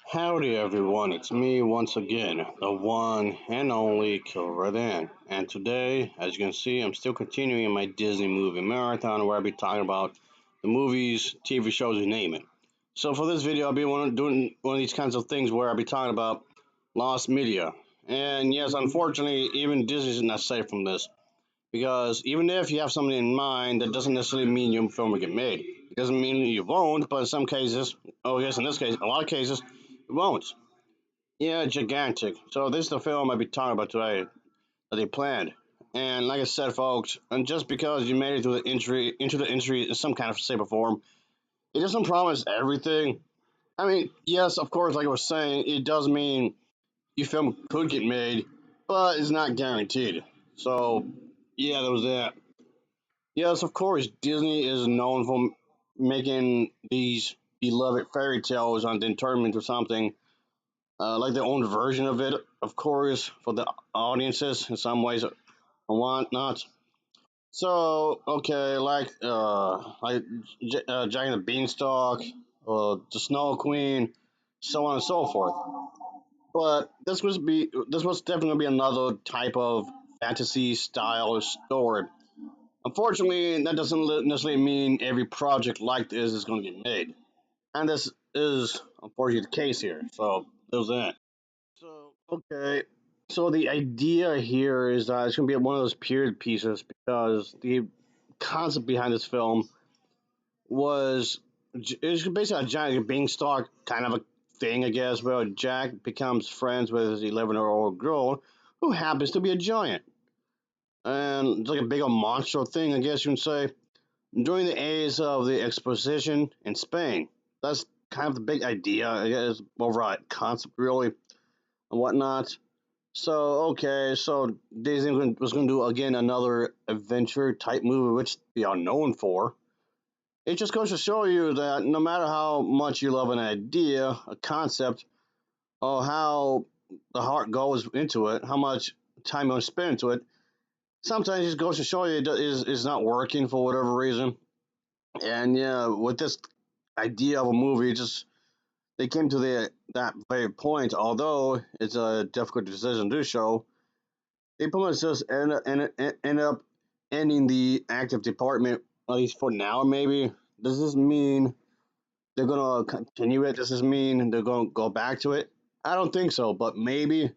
Howdy everyone, it's me once again, the one and only Killer Dan. And today, as you can see, I'm still continuing my Disney movie marathon where I'll be talking about the movies, TV shows, you name it. So for this video, I'll be doing one of these kinds of things where I'll be talking about lost media. And yes, unfortunately, even Disney's not safe from this. Because even if you have something in mind, that doesn't necessarily mean your film will get made. It doesn't mean you won't, but in some cases, oh yes, in this case, a lot of cases, it won't. Yeah, gigantic. So this is the film I'll be talking about today that they planned. And like I said, folks, and just because you made it through the injury into the injury in some kind of shape or form, it doesn't promise everything. I mean, yes, of course, like I was saying, it does mean your film could get made, but it's not guaranteed. So yeah, there was that. Yes, of course, Disney is known for making these beloved fairy tales and then turn them into something like their own version of it, of course, for the audiences in some ways and whatnot. So, okay, Jack and the Beanstalk, the Snow Queen, so on and so forth. But this was definitely gonna be another type of fantasy style story. Unfortunately, that doesn't necessarily mean every project like this is going to get made, and this is unfortunately the case here. So there's that. So okay, so the idea here is that it's going to be one of those period pieces because the concept behind this film was it's basically a giant beanstalk kind of a thing, I guess, where Jack becomes friends with his 11-year-old girl who happens to be a giant, and it's like a big old monster thing, I guess you can say. During the age of the exposition in Spain, that's kind of the big idea, I guess, overall concept, really, and whatnot. So okay, so Disney was going to do again another adventure type movie, which they are known for. It just goes to show you that no matter how much you love an idea, a concept, or how the heart goes into it, how much time you want to spend into it, sometimes it just goes to show you is not working for whatever reason. And yeah, with this idea of a movie, just they came to that very point. Although it's a difficult decision to show, they pretty much just end up ending the active department, at least for now. Maybe does this mean they're gonna continue it? Does this mean they're gonna go back to it? I don't think so, but maybe.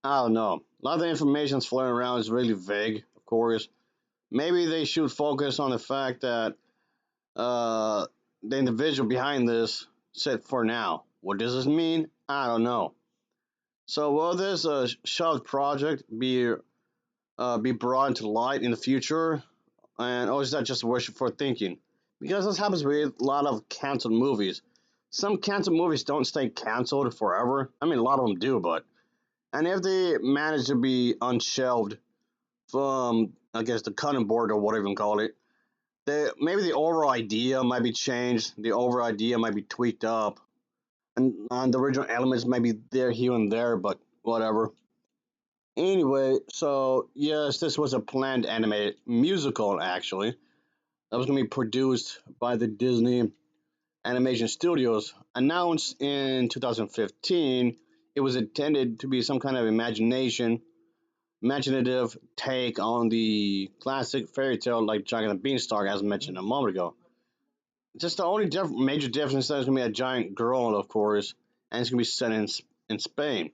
I don't know. A lot of the information that's floating around is really vague, of course. Maybe they should focus on the fact that uh, the individual behind this said for now. What does this mean? I don't know. So will this shelved project be brought into light in the future, and or is that just wishful thinking? Because this happens with a lot of canceled movies. Some canceled movies don't stay canceled forever. I mean, a lot of them do, but and if they manage to be unshelved from, I guess, the cutting board or whatever you call it, maybe the overall idea might be changed. The overall idea might be tweaked up, and the original elements might be there here and there, but whatever. Anyway, so yes, this was a planned animated musical actually that was going to be produced by the Disney Animation Studios. Announced in 2015, it was intended to be some kind of imaginative take on the classic fairy tale like Jack and the Beanstalk, as mentioned a moment ago. Just the only major difference is that it's gonna be a giant girl, of course, and it's gonna be set in Spain.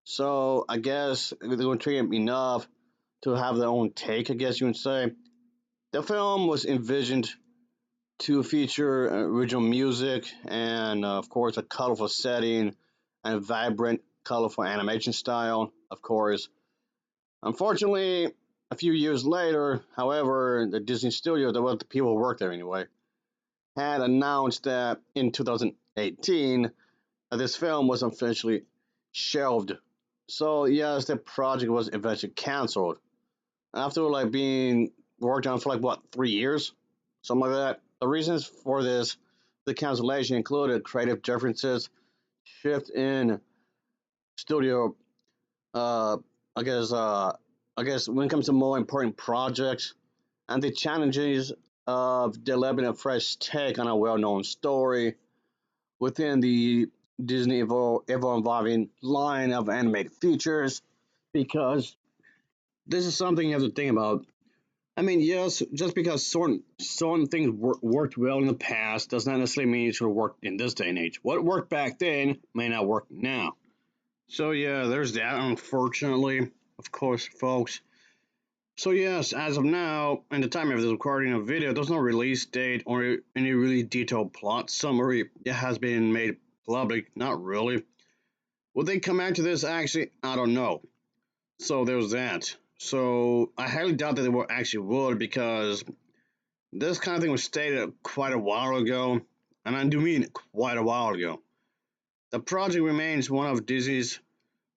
So I guess they're gonna treat it enough to have their own take. I guess you would say the film was envisioned to feature original music and, of course, a colorful setting and a vibrant, colorful animation style. Of course, unfortunately, a few years later, however, the Disney Studio, the people who worked there anyway, had announced that in 2018 this film was officially shelved. So yes, the project was eventually canceled after like being worked on for like what 3 years, something like that. The reasons for this, the cancellation included creative differences, shift in studio. Uh, I guess. I guess when it comes to more important projects and the challenges of developing a fresh take on a well-known story within the Disney ever involving line of animated features because this is something you have to think about. I mean, yes, just because certain things worked well in the past does not necessarily mean it should work in this day and age. What worked back then may not work now. So yeah, there's that. Unfortunately, of course, folks. So yes, as of now, and the time of this recording of video, there's no release date or any really detailed plot summary that has been made public. Not really. Will they come back to this? Actually, I don't know. So there's that. So I highly doubt that they will actually would because this kind of thing was stated quite a while ago, and I do mean quite a while ago. The project remains one of Disney's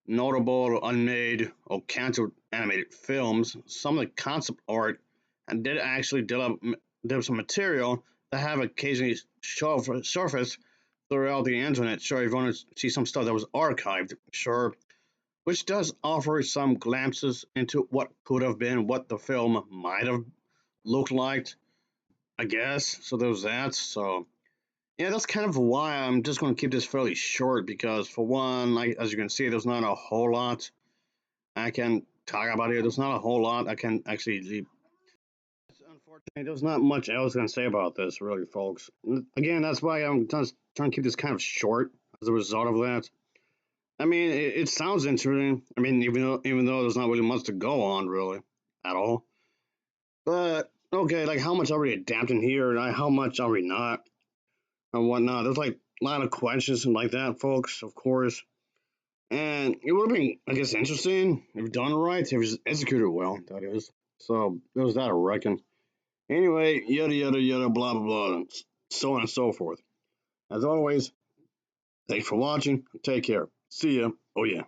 notable unmade or canceled animated films. Some of the concept art and did actually develop some material that have occasionally surfaced throughout the internet. Sure, if you want to see some stuff that was archived, sure, which does offer some glimpses into what could have been, what the film might have looked like, I guess. So there's that. So yeah, that's kind of why I'm just going to keep this fairly short because, for one, like as you can see, there's not a whole lot I can talk about here. There's not a whole lot I can actually leave. Unfortunately, there's not much else I can say about this, really, folks. Again, that's why I'm just trying to keep this kind of short as a result of that. I mean, it sounds interesting. I mean, even though there's not really much to go on, really, at all. But okay, like how much are we adapting here, and how much are we not, and whatnot. There's like a lot of questions and like that, folks. Of course. And it would have been, I guess, interesting if done right, if it was executed well, that is. So there was that, I reckon. Anyway, yada yada yada, blah blah blah, and so on and so forth. As always, thanks for watching. Take care. See ya. Oh yeah.